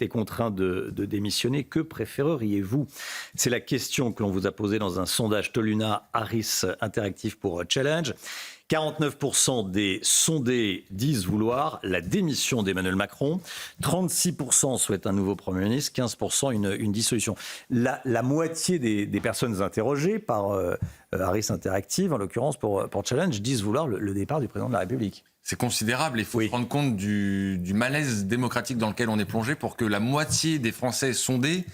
été contraint de démissionner. Que préféreriez-vous? C'est la question que l'on vous a posée dans un sondage Toluna Harris Interactive pour Challenge. 49% des sondés disent vouloir la démission d'Emmanuel Macron. 36% souhaitent un nouveau Premier ministre. 15% une dissolution. La moitié des personnes interrogées par Harris Interactive, en l'occurrence pour Challenge, disent vouloir le départ du président de la République. C'est considérable. Il faut se rendre compte du malaise démocratique dans lequel on est plongé pour que la moitié des Français sondés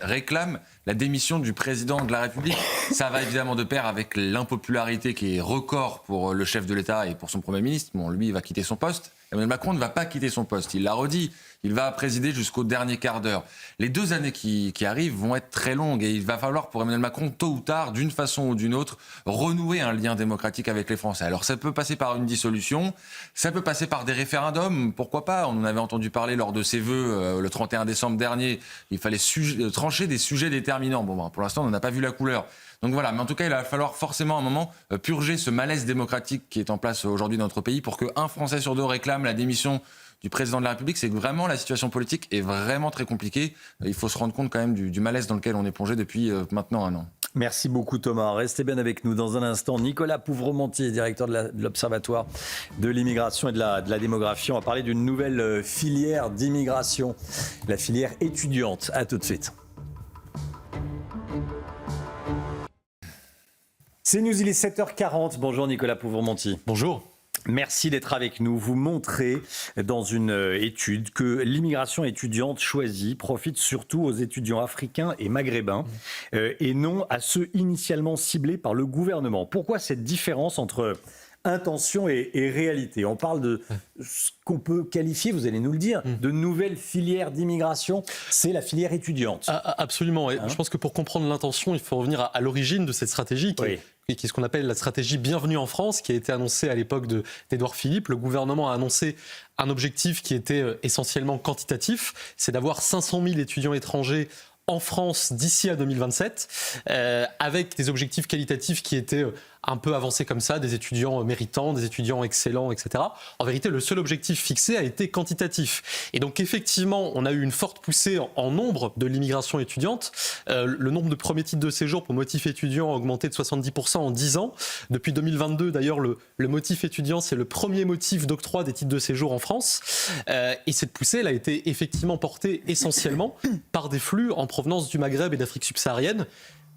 réclament la démission du président de la République. Ça va évidemment de pair avec l'impopularité qui est record pour le chef de l'État et pour son Premier ministre. Bon, lui, il va quitter son poste. Emmanuel Macron ne va pas quitter son poste. Il l'a redit. Il va présider jusqu'au dernier quart d'heure. Les 2 années qui arrivent vont être très longues et il va falloir pour Emmanuel Macron, tôt ou tard, d'une façon ou d'une autre, renouer un lien démocratique avec les Français. Alors ça peut passer par une dissolution, ça peut passer par des référendums, pourquoi pas. On en avait entendu parler lors de ses vœux le 31 décembre dernier. Il fallait trancher des sujets déterminants. Bon, pour l'instant, on n'en a pas vu la couleur. Donc voilà, mais en tout cas, il va falloir forcément à un moment purger ce malaise démocratique qui est en place aujourd'hui dans notre pays pour qu'un Français sur 2 réclame la démission du président de la République. C'est que vraiment la situation politique est vraiment très compliquée. Il faut se rendre compte quand même du malaise dans lequel on est plongé depuis maintenant 1 an. Merci beaucoup Thomas. Restez bien avec nous dans un instant. Nicolas Pouvremontier, directeur de l'Observatoire de l'immigration et de la démographie. On va parler d'une nouvelle filière d'immigration, la filière étudiante. À tout de suite. C'est News, il est 7h40. Bonjour Nicolas Pouvremontier. Bonjour. Merci d'être avec nous. Vous montrez dans une étude que l'immigration étudiante choisie profite surtout aux étudiants africains et maghrébins et non à ceux initialement ciblés par le gouvernement. Pourquoi cette différence entre intention et réalité? On parle de ce qu'on peut qualifier, vous allez nous le dire, de nouvelles filières d'immigration. C'est la filière étudiante. Absolument. Et je pense que pour comprendre l'intention, il faut revenir à l'origine de cette stratégie qui est ce qu'on appelle la stratégie Bienvenue en France, qui a été annoncée à l'époque d'Édouard Philippe. Le gouvernement a annoncé un objectif qui était essentiellement quantitatif, c'est d'avoir 500 000 étudiants étrangers en France d'ici à 2027, avec des objectifs qualitatifs qui étaient un peu avancés comme ça, des étudiants méritants, des étudiants excellents, etc. En vérité, le seul objectif fixé a été quantitatif. Et donc effectivement, on a eu une forte poussée en nombre de l'immigration étudiante. Le nombre de premiers titres de séjour pour motif étudiant a augmenté de 70% en 10 ans. Depuis 2022, d'ailleurs, le motif étudiant, c'est le premier motif d'octroi des titres de séjour en France. Et cette poussée, elle a été effectivement portée essentiellement par des flux en provenance du Maghreb et d'Afrique subsaharienne.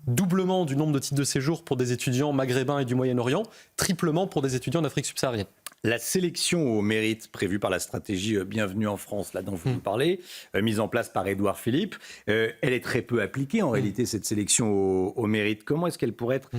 Doublement du nombre de titres de séjour pour des étudiants maghrébins et du Moyen-Orient, triplement pour des étudiants d'Afrique subsaharienne. La sélection au mérite prévue par la stratégie Bienvenue en France, là dont vous nous parlez, mise en place par Édouard Philippe, elle est très peu appliquée en réalité, cette sélection au mérite. Comment est-ce qu'elle pourrait être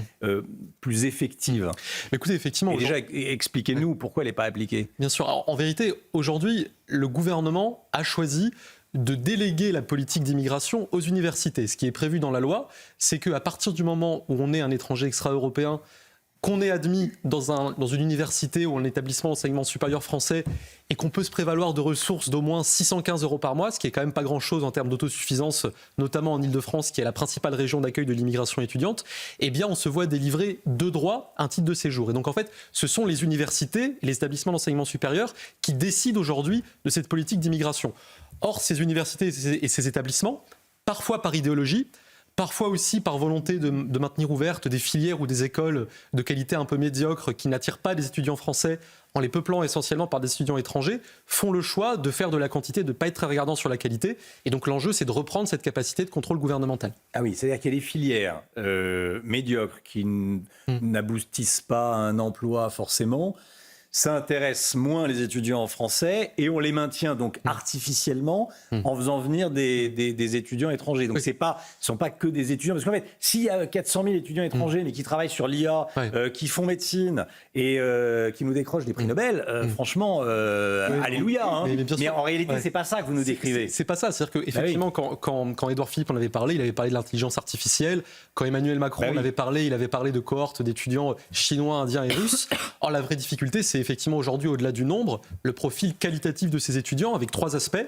plus effective? Écoutez, effectivement, et déjà, expliquez-nous pourquoi elle n'est pas appliquée. Bien sûr. Alors, en vérité, aujourd'hui, le gouvernement a choisi de déléguer la politique d'immigration aux universités. Ce qui est prévu dans la loi, c'est qu'à partir du moment où on est un étranger extra-européen, qu'on est admis dans une université ou un établissement d'enseignement supérieur français et qu'on peut se prévaloir de ressources d'au moins 615 € par mois, ce qui est quand même pas grand-chose en termes d'autosuffisance, notamment en Île-de-France, qui est la principale région d'accueil de l'immigration étudiante, eh bien on se voit délivrer de droit un titre de séjour. Et donc en fait, ce sont les universités et les établissements d'enseignement supérieur qui décident aujourd'hui de cette politique d'immigration. Or, ces universités et ces établissements, parfois par idéologie, parfois aussi par volonté de maintenir ouvertes des filières ou des écoles de qualité un peu médiocre qui n'attirent pas des étudiants français en les peuplant essentiellement par des étudiants étrangers, font le choix de faire de la quantité, de ne pas être très regardant sur la qualité. Et donc l'enjeu, c'est de reprendre cette capacité de contrôle gouvernemental. Ah oui, c'est-à-dire qu'il y a des filières médiocres qui n'aboutissent pas à un emploi forcément. Ça intéresse moins les étudiants français et on les maintient donc artificiellement en faisant venir des étudiants étrangers. Donc ce ne sont pas que des étudiants. Parce qu'en fait, s'il y a 400 000 étudiants étrangers mais qui travaillent sur l'IA, qui font médecine et qui nous décrochent des prix Nobel, franchement, alléluia. Hein. Mais en réalité, ce n'est pas ça que vous nous décrivez. C'est pas ça. C'est-à-dire qu'effectivement, quand Édouard Philippe en avait parlé, il avait parlé de l'intelligence artificielle. Quand Emmanuel Macron en avait parlé, il avait parlé de cohortes d'étudiants chinois, indiens et russes. Or, la vraie difficulté, c'est effectivement aujourd'hui, au-delà du nombre, le profil qualitatif de ces étudiants avec 3 aspects.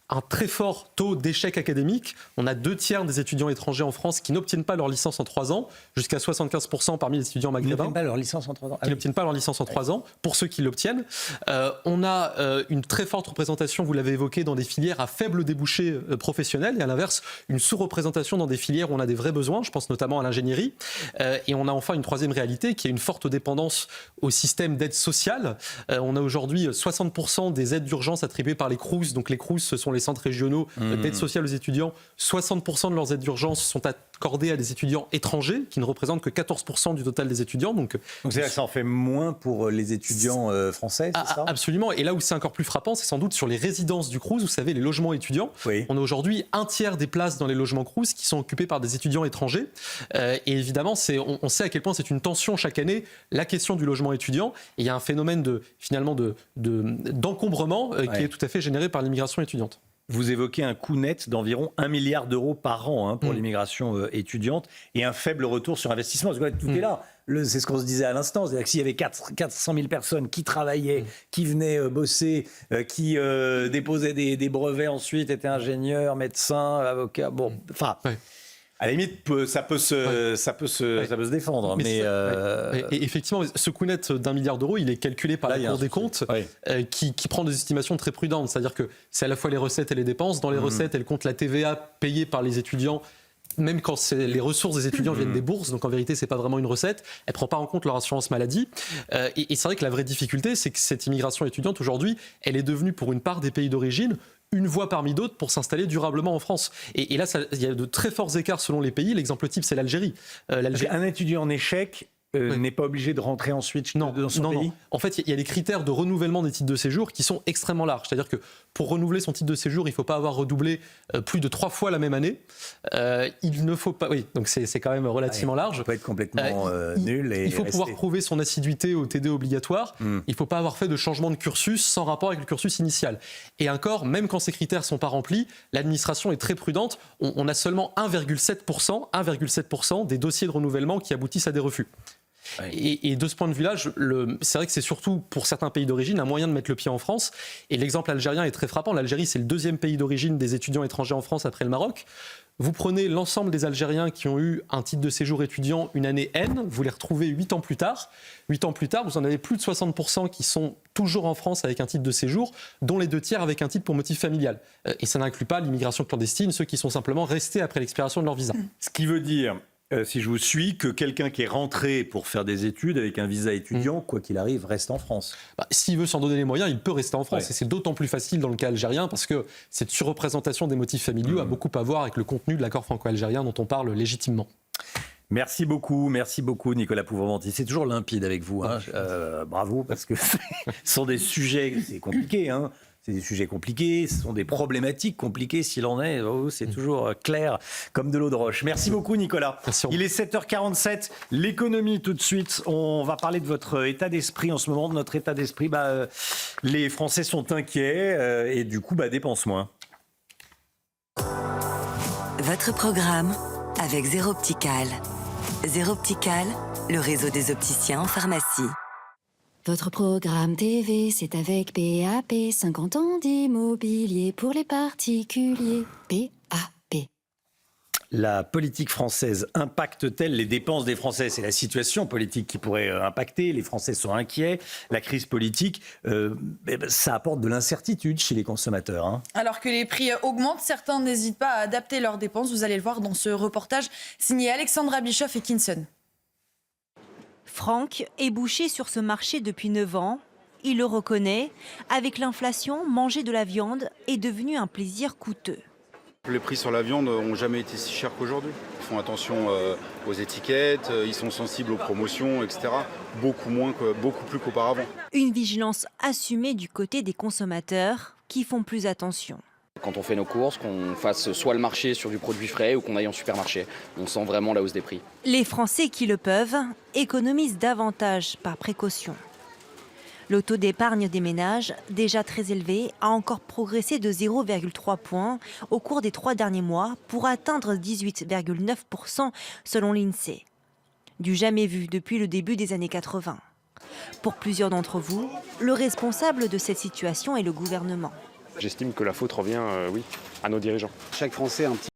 un très fort taux d'échec académique. On a 2/3 des étudiants étrangers en France qui n'obtiennent pas leur licence en 3 ans, jusqu'à 75% parmi les étudiants maghrébins. Ils n'obtiennent pas leur licence en 3 ans. Qui n'obtiennent pas leur licence en 3 ans, pour ceux qui l'obtiennent. On a une très forte représentation, vous l'avez évoqué, dans des filières à faible débouché professionnel, et à l'inverse, une sous-représentation dans des filières où on a des vrais besoins, je pense notamment à l'ingénierie. Et on a enfin une troisième réalité, qui est une forte dépendance au système d'aide sociale. On a aujourd'hui 60% des aides d'urgence attribuées par les CROUS. Donc les CROUS, ce sont les centres régionaux d'aide sociale aux étudiants. 60% de leurs aides d'urgence sont accordées à des étudiants étrangers, qui ne représentent que 14% du total des étudiants. Donc c'est-à-dire que ça en fait moins pour les étudiants français, c'est ça ? Absolument. Et là où c'est encore plus frappant, c'est sans doute sur les résidences du CROUS. Vous savez, les logements étudiants. Oui. On a aujourd'hui 1/3 des places dans les logements CROUS qui sont occupées par des étudiants étrangers. Et évidemment, on sait à quel point c'est une tension chaque année, la question du logement étudiant. Et il y a un phénomène d'encombrement qui est tout à fait généré par l'immigration étudiante. Vous évoquez un coût net d'environ 1 milliard d'euros par an pour l'immigration étudiante et un faible retour sur investissement. Parce que tout est là. C'est ce qu'on se disait à l'instant. C'est-à-dire que s'il y avait 400 000 personnes qui travaillaient, qui venaient bosser, qui déposaient des brevets ensuite, étaient ingénieurs, médecins, avocats, à la limite, ça peut se défendre. Et effectivement, ce coût net d'1 milliard d'euros, il est calculé par la Cour des comptes, qui prend des estimations très prudentes. C'est-à-dire que c'est à la fois les recettes et les dépenses. Dans les recettes, elle compte la TVA payée par les étudiants, même quand les ressources des étudiants viennent des bourses. Donc en vérité, c'est pas vraiment une recette. Elle prend pas en compte leur assurance maladie. Et c'est vrai que la vraie difficulté, c'est que cette immigration étudiante, aujourd'hui, elle est devenue, pour une part des pays d'origine, une voie parmi d'autres pour s'installer durablement en France. Et là, il y a de très forts écarts selon les pays. L'exemple type, c'est l'Algérie. Un étudiant en échec n'est pas obligé de rentrer ensuite dans son pays ? Non. En fait, il y a des critères de renouvellement des titres de séjour qui sont extrêmement larges. C'est-à-dire que pour renouveler son titre de séjour, il ne faut pas avoir redoublé plus de 3 fois la même année. Il ne faut pas... Oui, donc c'est quand même relativement large. Il ne faut pas être complètement nul. Il faut pouvoir prouver son assiduité au TD obligatoire. Il ne faut pas avoir fait de changement de cursus sans rapport avec le cursus initial. Et encore, même quand ces critères ne sont pas remplis, l'administration est très prudente. On a seulement 1,7% des dossiers de renouvellement qui aboutissent à des refus. Et de ce point de vue-là, c'est vrai que c'est surtout pour certains pays d'origine un moyen de mettre le pied en France. Et l'exemple algérien est très frappant. L'Algérie, c'est le 2e pays d'origine des étudiants étrangers en France après le Maroc. Vous prenez l'ensemble des Algériens qui ont eu un titre de séjour étudiant une année N, vous les retrouvez 8 ans plus tard. 8 ans plus tard, vous en avez plus de 60% qui sont toujours en France avec un titre de séjour, dont les 2/3 avec un titre pour motif familial. Et ça n'inclut pas l'immigration clandestine, ceux qui sont simplement restés après l'expiration de leur visa. Ce qui veut dire, si je vous suis, que quelqu'un qui est rentré pour faire des études avec un visa étudiant, quoi qu'il arrive, reste en France. S'il veut s'en donner les moyens, il peut rester en France. Et c'est d'autant plus facile dans le cas algérien parce que cette surreprésentation des motifs familiaux a beaucoup à voir avec le contenu de l'accord franco-algérien dont on parle légitimement. Merci beaucoup Nicolas Pouvrevanti. C'est toujours limpide avec vous. Bravo, parce que ce sont des sujets, c'est compliqué. C'est des sujets compliqués, ce sont des problématiques compliquées s'il en est. C'est toujours clair comme de l'eau de roche. Merci beaucoup Nicolas. Merci. Il est 7h47. L'économie tout de suite. On va parler de votre état d'esprit en ce moment, de notre état d'esprit. Les Français sont inquiets et du coup dépensent moins. Votre programme avec Zéro Optical. Zéro Optical, le réseau des opticiens en pharmacie. Votre programme TV, c'est avec PAP, 50 ans d'immobilier pour les particuliers. PAP. La politique française impacte-t-elle les dépenses des Français ? C'est la situation politique qui pourrait impacter. Les Français sont inquiets. La crise politique, ça apporte de l'incertitude chez les consommateurs. Alors que les prix augmentent, certains n'hésitent pas à adapter leurs dépenses. Vous allez le voir dans ce reportage signé Alexandra Bischoff et Kinson. Franck est boucher sur ce marché depuis 9 ans. Il le reconnaît, avec l'inflation, manger de la viande est devenu un plaisir coûteux. Les prix sur la viande n'ont jamais été si chers qu'aujourd'hui. Ils font attention aux étiquettes, ils sont sensibles aux promotions, etc. Beaucoup plus qu'auparavant. Une vigilance assumée du côté des consommateurs qui font plus attention. Quand on fait nos courses, qu'on fasse soit le marché sur du produit frais ou qu'on aille en supermarché, on sent vraiment la hausse des prix. Les Français qui le peuvent économisent davantage par précaution. Le taux d'épargne des ménages, déjà très élevé, a encore progressé de 0,3 points au cours des 3 derniers mois pour atteindre 18,9% selon l'INSEE. Du jamais vu depuis le début des années 80. Pour plusieurs d'entre vous, le responsable de cette situation est le gouvernement. J'estime que la faute revient, oui, à nos dirigeants. Chaque Français a un petit